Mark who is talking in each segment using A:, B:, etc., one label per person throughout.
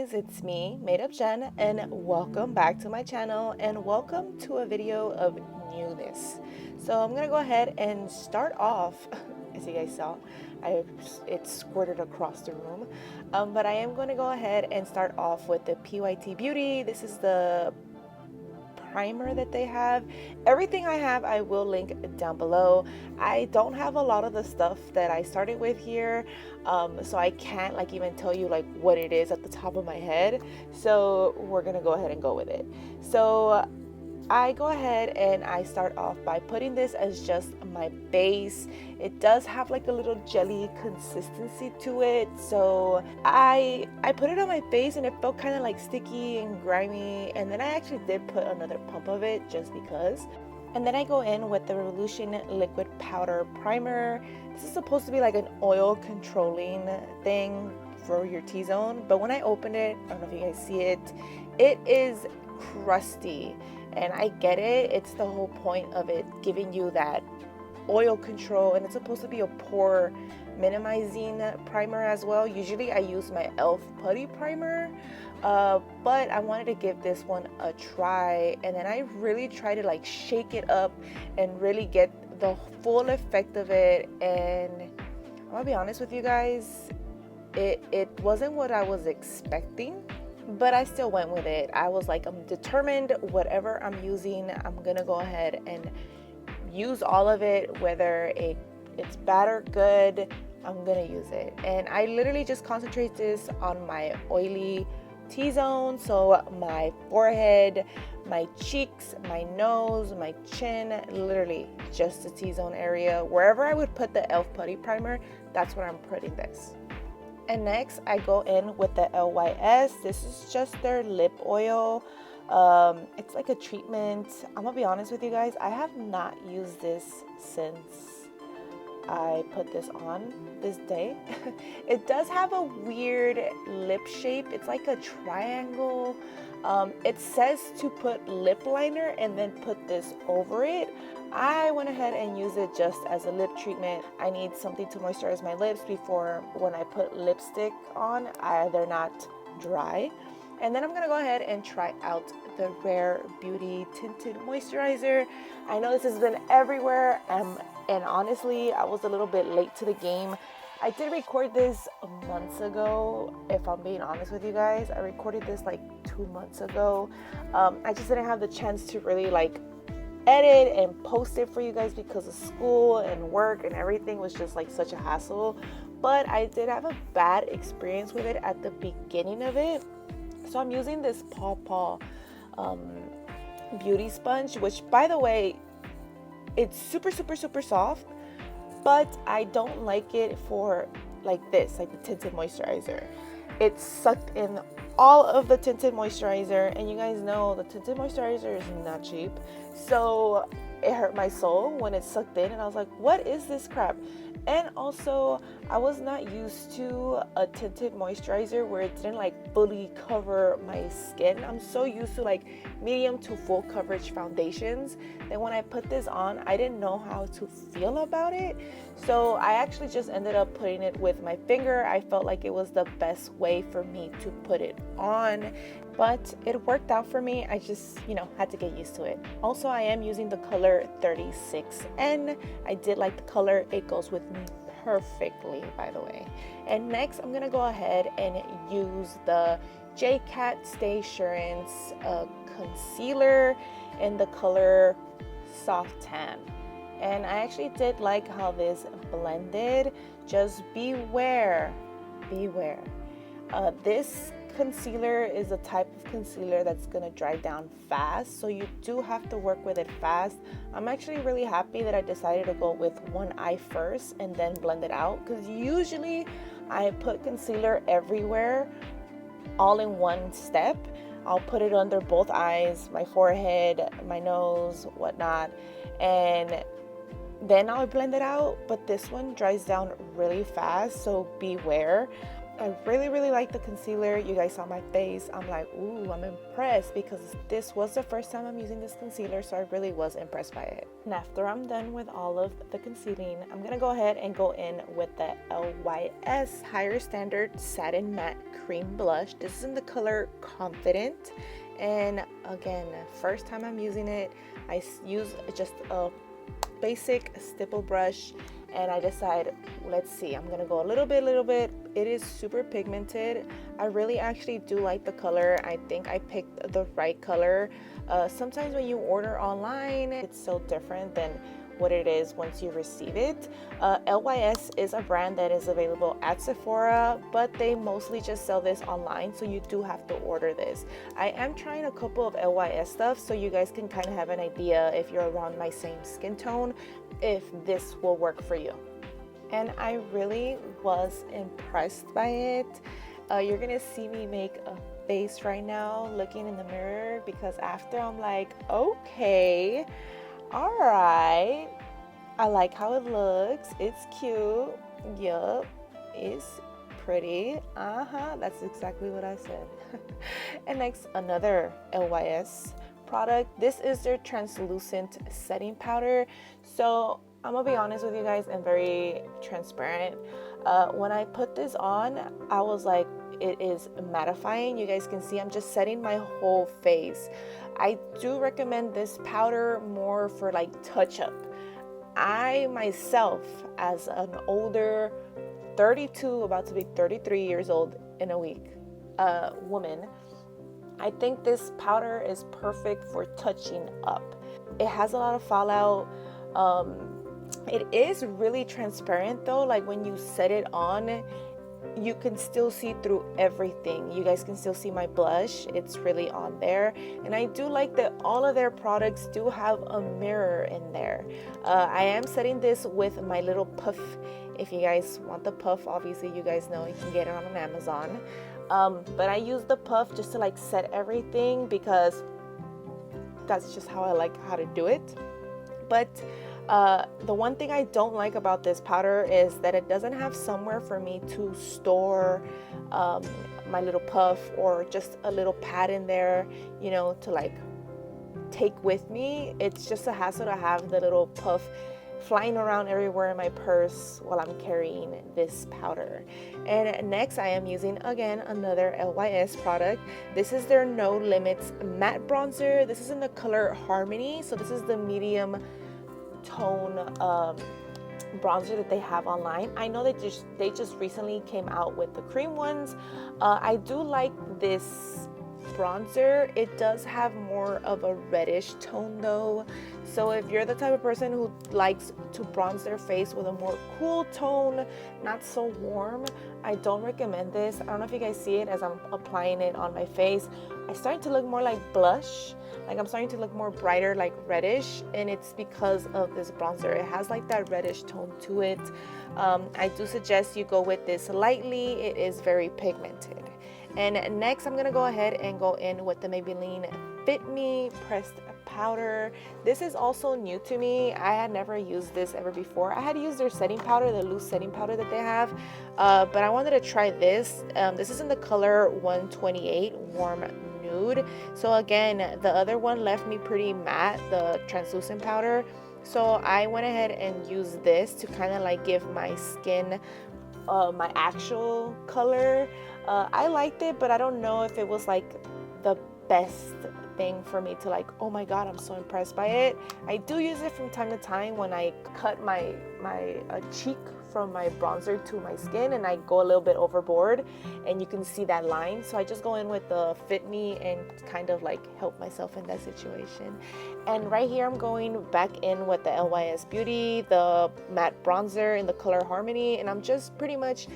A: guys, it's me, Made Up Jen, and welcome back to my channel and welcome to a video of newness. So I'm gonna go ahead and start off, as you guys saw, it squirted across the room, but I am gonna go ahead and start off with the PYT Beauty. This is the primer that they have. Everything I have I will link down below. I don't have a lot of the stuff that I started with here, so I can't like even tell you like what it is at the top of my head, so we're gonna go ahead and go with it. So I go ahead and I start off by putting this as just my base. It does have like a little jelly consistency to it, so I put it on my face and it felt kind of like sticky and grimy, and then I actually did put another pump of it just because. And then I go in with the Revolution Liquid Powder Primer. This is supposed to be like an oil controlling thing for your T-zone, but when I opened it, I don't know if you guys see it, it is crusty. And I get it, it's the whole point of it, giving you that oil control, and it's supposed to be a pore minimizing primer as well. Usually I use my e.l.f. putty primer, but I wanted to give this one a try, and then I really try to like shake it up and really get the full effect of it. And I'm gonna be honest with you guys, it wasn't what I was expecting, but I still went with it. I was like, I'm determined, whatever I'm using, I'm gonna go ahead and use all of it, whether it's bad or good, I'm gonna use it. And I literally just concentrate this on my oily T-zone, so my forehead, my cheeks, my nose, my chin, literally just the T-zone area. Wherever I would put the e.l.f. putty primer, that's where I'm putting this. And next I go in with the LYS. This is just their lip oil. It's like a treatment. I'm gonna be honest with you guys, I have not used this since I put this on this day. It does have a weird lip shape. It's like a triangle. It says to put lip liner and then put this over it. I went ahead and used it just as a lip treatment. I need something to moisturize my lips before when I put lipstick on, they're not dry. And then I'm gonna go ahead and try out the Rare Beauty Tinted Moisturizer. I know this has been everywhere, and honestly, I was a little bit late to the game. I did record this months ago, if I'm being honest with you guys. I recorded this like 2 months ago. I just didn't have the chance to really like edit and post it for you guys because of school and work, and everything was just like such a hassle. But I did have a bad experience with it at the beginning of it. So I'm using this Paw Paw beauty sponge, which by the way, it's super soft, but I don't like it for like this, like the tinted moisturizer. It sucked in all of the tinted moisturizer, and you guys know the tinted moisturizer is not cheap, so it hurt my soul when it sucked in, and I was like, what is this crap? And also, I was not used to a tinted moisturizer where it didn't like fully cover my skin. I'm so used to like medium to full coverage foundations that when I put this on, I didn't know how to feel about it. So I actually just ended up putting it with my finger. I felt like it was the best way for me to put it on, but it worked out for me. I just, had to get used to it. Also, I am using the color 36N. I did like the color. It goes with me perfectly, by the way. And next, I'm gonna go ahead and use the JCat Stay Assurance concealer in the color Soft Tan. And I actually did like how this blended. Just beware. This concealer is a type of concealer that's gonna dry down fast, so you do have to work with it fast. I'm actually really happy that I decided to go with one eye first and then blend it out, because usually I put concealer everywhere all in one step. I'll put it under both eyes, my forehead, my nose, whatnot, and then I'll blend it out. But this one dries down really fast, so beware. I really like the concealer. You guys saw my face. I'm like, ooh, I'm impressed because this was the first time I'm using this concealer, so I really was impressed by it. And after I'm done with all of the concealing, I'm gonna go ahead and go in with the LYS Higher Standard Satin Matte Cream Blush. This is in the color Confident. And again, first time I'm using it, I use just a basic stipple brush, and I decide, let's see, I'm gonna go a little bit. It is super pigmented. I really actually do like the color. I think I picked the right color. Sometimes when you order online, it's so different than what it is once you receive it. LYS is a brand that is available at Sephora, but they mostly just sell this online, so you do have to order this. I am trying a couple of LYS stuff, so you guys can kind of have an idea if you're around my same skin tone, if this will work for you. And I really was impressed by it. You're gonna see me make a face right now looking in the mirror, because after I'm like, okay, all right, I like how it looks. It's cute. Yup, it's pretty. That's exactly what I said. And next, another LYS product. This is their translucent setting powder. So I'm gonna be honest with you guys and very transparent. When I put this on, I was like, it is mattifying. You guys can see I'm just setting my whole face. I do recommend this powder more for like touch up. I myself, as an older 32, about to be 33 years old in a week, woman, I think this powder is perfect for touching up. It has a lot of fallout. It is really transparent though, like when you set it on, you can still see through everything. You guys can still see my blush. It's really on there. And I do like that all of their products do have a mirror in there. I am setting this with my little puff. If you guys want the puff, obviously you guys know you can get it on Amazon. But I use the puff just to like set everything, because that's just how I like how to do it. But the one thing I don't like about this powder is that it doesn't have somewhere for me to store my little puff, or just a little pad in there, you know, to like take with me. It's just a hassle to have the little puff flying around everywhere in my purse while I'm carrying this powder. And next I am using again another LYS product. This is their No Limits matte bronzer. This is in the color Harmony, so this is the medium tone bronzer that they have online. I know they just recently came out with the cream ones. I do like this bronzer. It does have more of a reddish tone though, so if you're the type of person who likes to bronze their face with a more cool tone, not so warm, I don't recommend this. I don't know if you guys see it as I'm applying it on my face. I'm starting to look more like blush, like I'm starting to look more brighter, like reddish, and it's because of this bronzer. It has like that reddish tone to it. I do suggest you go with this lightly. It is very pigmented. And next I'm gonna go ahead and go in with the Maybelline Fit Me Pressed Powder. This is also new to me. I had never used this ever before. I had used their setting powder, the loose setting powder that they have, but I wanted to try this. This is in the color 128 Warm Nude. So again, the other one left me pretty matte, the translucent powder. So I went ahead and used this to kind of like give my skin my actual color. I liked it, but I don't know if it was like the best thing for me to like, oh my god, I'm so impressed by it. I do use it from time to time when I cut my cheek from my bronzer to my skin and I go a little bit overboard and you can see that line. So I just go in with the Fit Me and kind of like help myself in that situation. And right here I'm going back in with the LYS Beauty, the matte bronzer in the color Harmony, and I'm just pretty much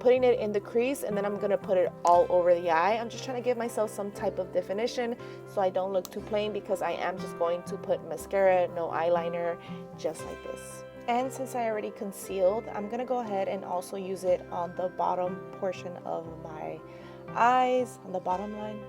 A: putting it in the crease, and then I'm gonna put it all over the eye. I'm just trying to give myself some type of definition so I don't look too plain, because I am just going to put mascara, no eyeliner, just like this. And since I already concealed, I'm gonna go ahead and also use it on the bottom portion of my eyes, on the bottom line,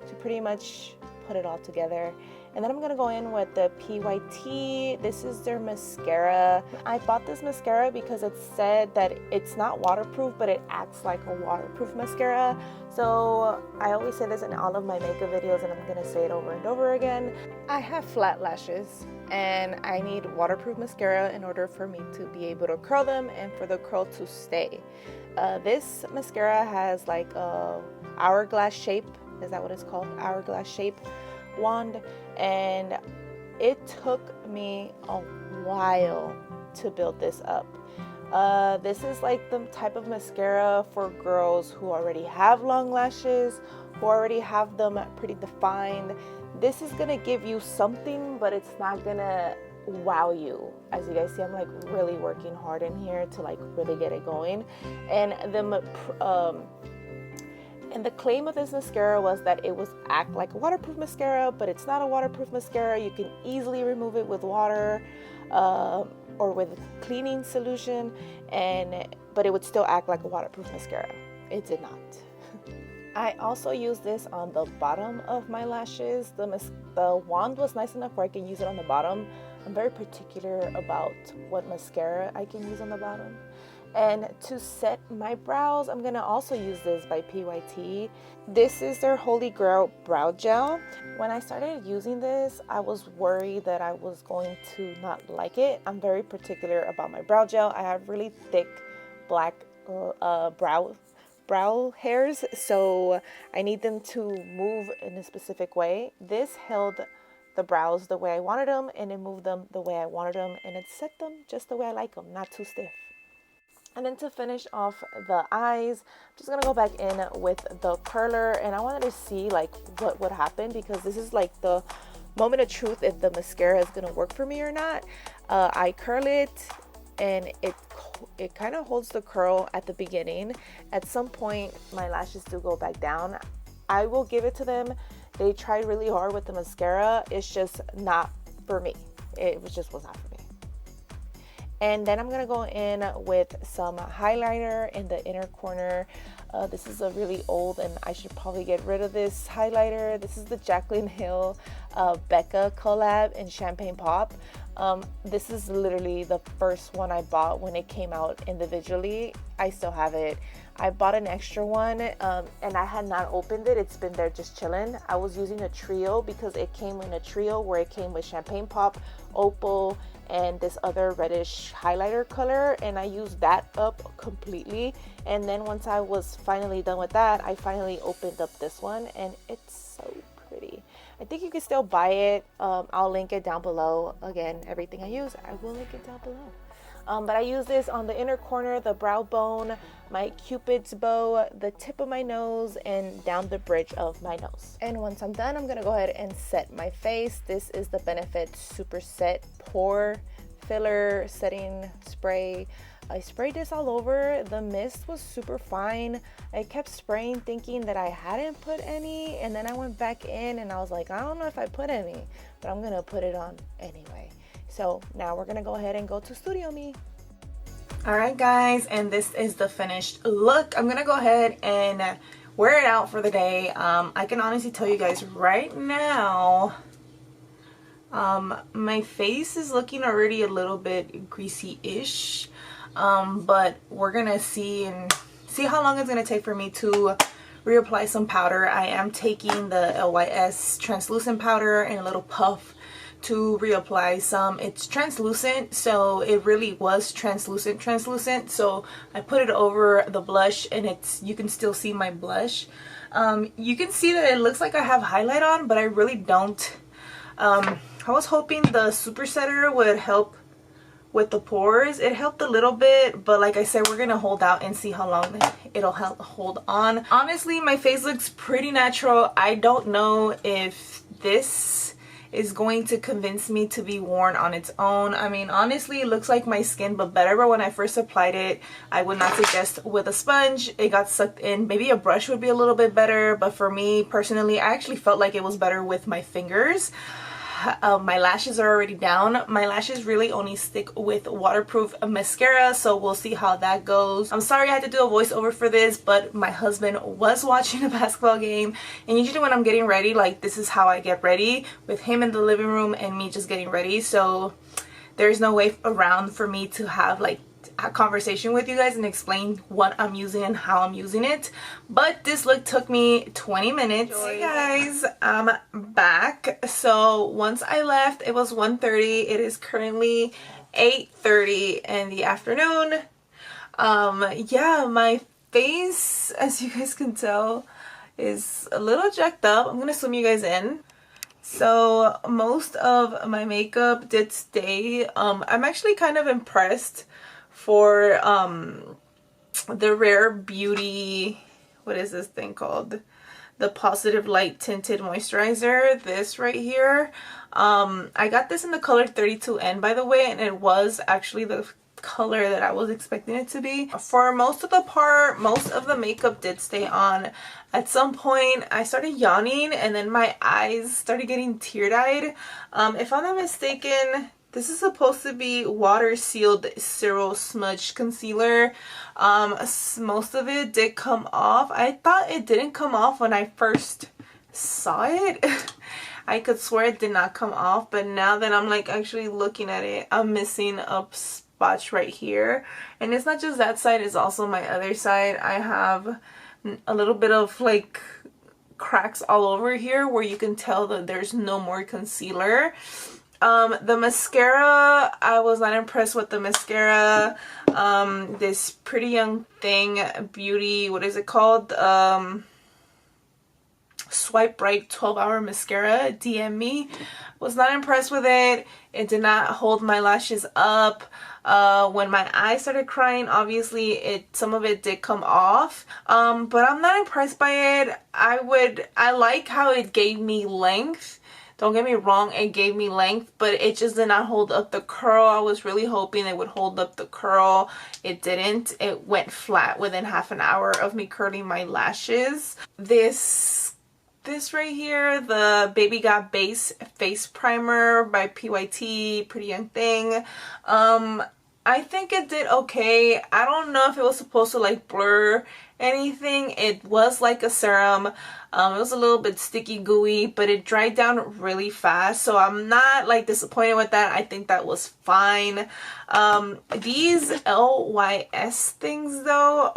A: to pretty much put it all together. And then I'm gonna go in with the PYT. This is their mascara. I bought this mascara because it said that it's not waterproof, but it acts like a waterproof mascara. So I always say this in all of my makeup videos, and I'm gonna say it over and over again. I have flat lashes and I need waterproof mascara in order for me to be able to curl them and for the curl to stay. This mascara has like a hourglass shape. Is that what it's called? Hourglass shape wand, and it took me a while to build this up. This is like the type of mascara for girls who already have long lashes, who already have them pretty defined. This is gonna give you something, but it's not gonna wow you. As you guys see, I'm like really working hard in here to like really get it going. And the claim of this mascara was that it was act like a waterproof mascara, but it's not a waterproof mascara. You can easily remove it with water or with cleaning solution, but it would still act like a waterproof mascara. It did not. I also use this on the bottom of my lashes. The wand was nice enough where I can use it on the bottom. I'm very particular about what mascara I can use on the bottom. And to set my brows, I'm gonna also use this by PYT. This is their Holy Grail brow gel. When I started using this, I was worried that I was going to not like it. I'm very particular about my brow gel. I have really thick black brow hairs, so I need them to move in a specific way. This held the brows the way I wanted them, and it moved them the way I wanted them, and it set them just the way I like them, not too stiff. And then to finish off the eyes, I'm just gonna go back in with the curler, and I wanted to see like what would happen, because this is like the moment of truth if the mascara is gonna work for me or not. I curl it, and it kind of holds the curl at the beginning. At some point, my lashes do go back down. I will give it to them. They tried really hard with the mascara. It's just not for me. It was not for me. And then I'm gonna go in with some highlighter in the inner corner. This is a really old, and I should probably get rid of this highlighter. This is the Jaclyn Hill Becca collab in Champagne Pop. This is literally the first one I bought when it came out individually. I still have it. I bought an extra one and I had not opened it. It's been there just chilling. I was using a trio because it came in a trio where it came with Champagne Pop, Opal, and this other reddish highlighter color, and I used that up completely. And then once I was finally done with that, I finally opened up this one, and it's so pretty. I think you can still buy it. I'll link it down below. Again, everything I use, I will link it down below. But I use this on the inner corner, the brow bone, my Cupid's bow, the tip of my nose, and down the bridge of my nose. And once I'm done, I'm gonna go ahead and set my face. This is the Benefit Super Set Pore Filler Setting Spray. I sprayed this all over. The mist was super fine. I kept spraying thinking that I hadn't put any, and then I went back in and I was like, I don't know if I put any, but I'm gonna put it on anyway. So now we're gonna go ahead and go to Studio Me. All right, guys, and this is the finished look. I'm gonna go ahead and wear it out for the day. I can honestly tell you guys right now, my face is looking already a little bit greasy-ish, but we're gonna see how long it's gonna take for me to reapply some powder. I am taking the LYS translucent powder in a little puff to reapply some. It's translucent, so it really was translucent, so I put it over the blush, and you can still see my blush. You can see that it looks like I have highlight on, but I really don't. I was hoping the Super Setter would help with the pores. It helped a little bit, but like I said, we're gonna hold out and see how long it'll help hold on. Honestly, my face looks pretty natural. I don't know if this is going to convince me to be worn on its own. I mean, honestly, it looks like my skin, but better. But when I first applied it, I would not suggest with a sponge. It got sucked in. Maybe a brush would be a little bit better, but for me personally, I actually felt like it was better with my fingers. my lashes are already down. My lashes really only stick with waterproof mascara, so we'll see how that goes. I'm sorry I had to do a voiceover for this, but my husband was watching a basketball game, and usually when I'm getting ready, like, this is how I get ready, with him in the living room and me just getting ready. So there's no way around for me to have like a conversation with you guys and explain what I'm using and how I'm using it. But this look took me 20 minutes. Hey guys, I'm back. So once I left, it was 1:30. It is currently 8:30 in the afternoon. Yeah, my face, as you guys can tell, is a little jacked up. I'm gonna zoom you guys in. So most of my makeup did stay. I'm actually kind of impressed for the Rare Beauty, what is this thing called? The Positive Light Tinted Moisturizer, this right here. I got this in the color 32N, by the way, and it was actually the color that I was expecting it to be. For most of the makeup did stay on. At some point I started yawning and then my eyes started getting tear-eyed. If I'm not mistaken, this is supposed to be water sealed Zero Smudge concealer. Most of it did come off. I thought it didn't come off when I first saw it. I could swear it did not come off, but now that I'm like actually looking at it, I'm missing a spot right here. And it's not just that side, it's also my other side. I have a little bit of like cracks all over here where you can tell that there's no more concealer. The mascara, I was not impressed with the mascara. This Pretty Young Thing Beauty, what is it called? Swipe Right 12-hour mascara, DM me. Was not impressed with it. It did not hold my lashes up. When my eyes started crying, obviously some of it did come off. But I'm not impressed by it. I like how it gave me length. Don't get me wrong, it gave me length, but it just did not hold up the curl. I was really hoping it would hold up the curl. It didn't. It went flat within half an hour of me curling my lashes. This right here, the Baby Got Base Face Primer by PYT, Pretty Young Thing. I think it did okay. I don't know if it was supposed to like blur anything. It was like a serum. It was a little bit sticky, gooey, but it dried down really fast, so I'm not like disappointed with that. I think that was fine. These LYS things though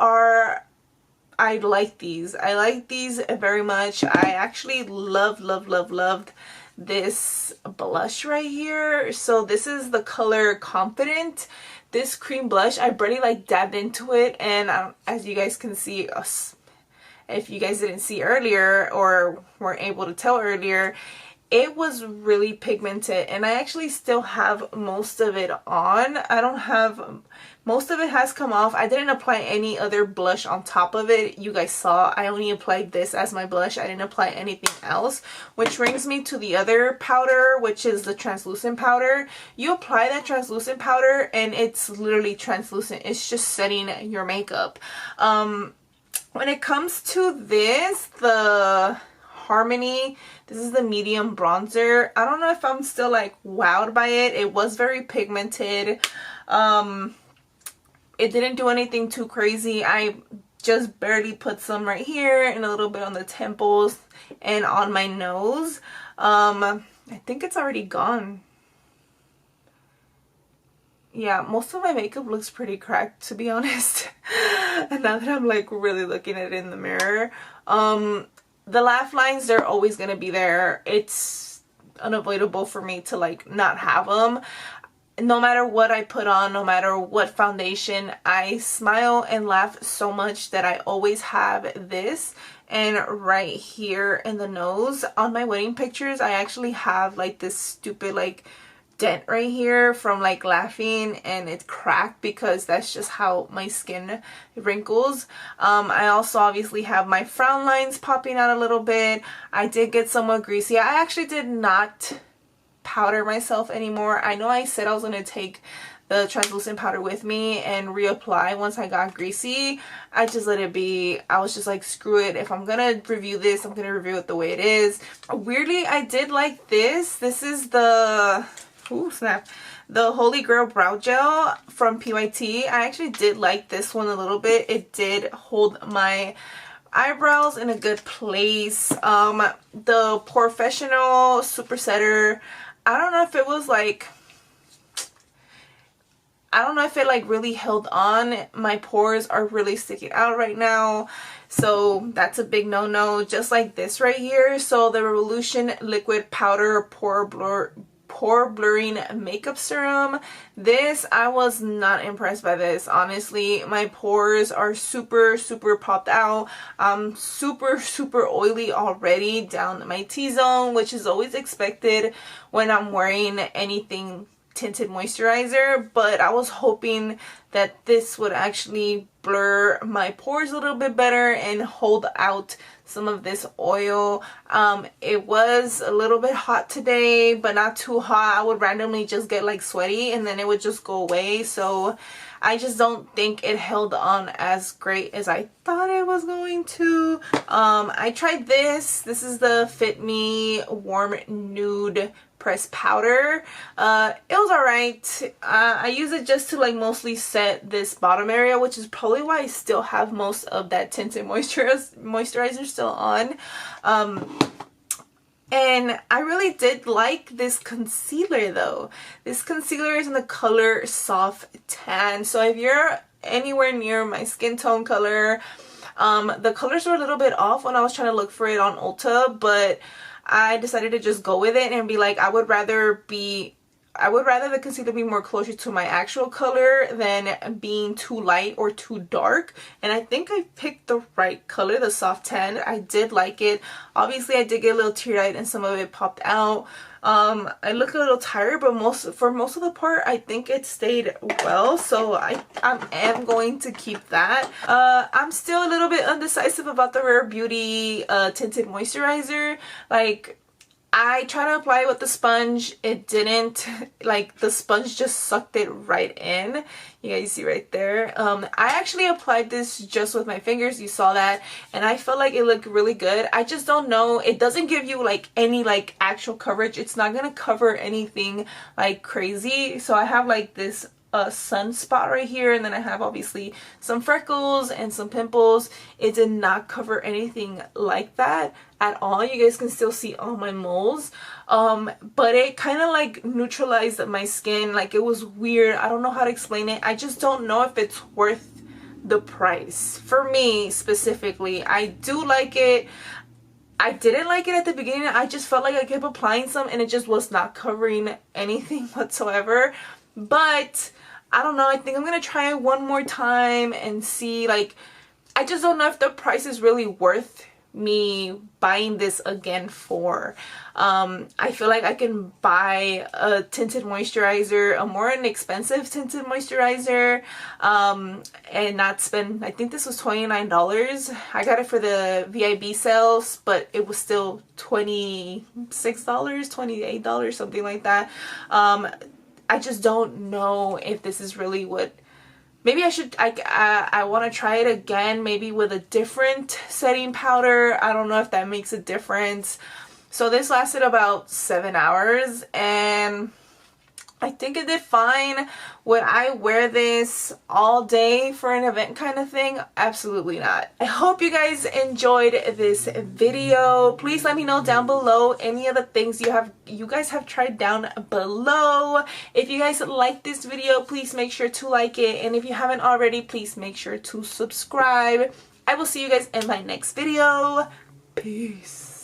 A: I like these. I like these very much. I actually loved this blush right here. So this is the color Confident. This cream blush, I barely like dabbed into it, and as you guys can see, if you guys didn't see earlier or weren't able to tell earlier, it was really pigmented, and I actually still have most of it on. I don't have, most of it has come off. I didn't apply any other blush on top of it. You guys saw I only applied this as my blush. I didn't apply anything else, which brings me to the other powder, which is the translucent powder. You apply that translucent powder and it's literally translucent. It's just setting your makeup. When it comes to this, the Harmony, this is the medium bronzer. I don't know if I'm still like wowed by it. It was very pigmented. It didn't do anything too crazy. I just barely put some right here and a little bit on the temples and on my nose. I think it's already gone. Yeah, most of my makeup looks pretty cracked, to be honest. And now that I'm like really looking at it in the mirror. The laugh lines, they're always gonna be there. It's unavoidable for me to like not have them. No matter what I put on, no matter what foundation, I smile and laugh so much that I always have this. And right here in the nose, on my wedding pictures, I actually have like this stupid like dent right here from like laughing, and it's cracked because that's just how my skin wrinkles. I also obviously have my frown lines popping out a little bit. I did get somewhat greasy. I actually did not powder myself anymore. I know I said I was going to take the translucent powder with me and reapply once I got greasy. I just let it be. I was just like, screw it. If I'm gonna review this, I'm gonna review it the way it is. Weirdly, I did like this. This is the, ooh, snap, the Holy Grail Brow Gel from PYT. I actually did like this one a little bit. It did hold my eyebrows in a good place. The Professional Super Setter, I don't know if it was like, I don't know if it like really held on. My pores are really sticking out right now, so that's a big no-no, just like this right here. So the Revolution Liquid Powder Pore Blurring Makeup Serum. This, I was not impressed by this, honestly. My pores are super popped out. I'm super oily already down my T-zone, which is always expected when I'm wearing anything tinted moisturizer, but I was hoping that this would actually blur my pores a little bit better and hold out some of this oil. It was a little bit hot today, but not too hot. I would randomly just get like sweaty and then it would just go away, so I just don't think it held on as great as I thought it was going to. I tried this. This is the Fit Me Warm Nude Pressed Powder. It was alright. I use it just to like mostly set this bottom area, which is probably why I still have most of that tinted moisturizer still on. And I really did like this concealer though. This concealer is in the color Soft Tan. So if you're anywhere near my skin tone color, the colors were a little bit off when I was trying to look for it on Ulta, but I decided to just go with it and be like, I would rather the concealer be more closer to my actual color than being too light or too dark. And I think I picked the right color, the Soft Tan. I did like it. Obviously, I did get a little teary-eyed and some of it popped out. I look a little tired, but for most of the part, I think it stayed well. So I am going to keep that. I'm still a little bit undecisive about the Rare Beauty tinted moisturizer. Like, I tried to apply it with the sponge. It didn't, like, the sponge just sucked it right in. You guys see right there. I actually applied this just with my fingers. You saw that. And I felt like it looked really good. I just don't know. It doesn't give you, like, any, like, actual coverage. It's not going to cover anything, like, crazy. So I have, like, this sunspot right here, and then I have obviously some freckles and some pimples. It did not cover anything like that at all. You guys can still see all my moles, but it kind of like neutralized my skin. Like, it was weird. I don't know how to explain it. I just don't know if it's worth the price for me specifically. I do like it. I didn't like it at the beginning. I just felt like I kept applying some and it just was not covering anything whatsoever. But I don't know, I think I'm gonna try it one more time and see. Like, I just don't know if the price is really worth me buying this again for. I feel like I can buy a tinted moisturizer, a more inexpensive tinted moisturizer, and not spend, I think this was $29. I got it for the VIB sales, but it was still $26, $28, something like that. I just don't know if this is really what, maybe I should, I want to try it again, maybe with a different setting powder. I don't know if that makes a difference. So this lasted about 7 hours and I think it did fine. Would I wear this all day for an event kind of thing? Absolutely not. I hope you guys enjoyed this video. Please let me know down below any of the things you guys have tried down below. If you guys like this video, please make sure to like it. And if you haven't already, please make sure to subscribe. I will see you guys in my next video. Peace.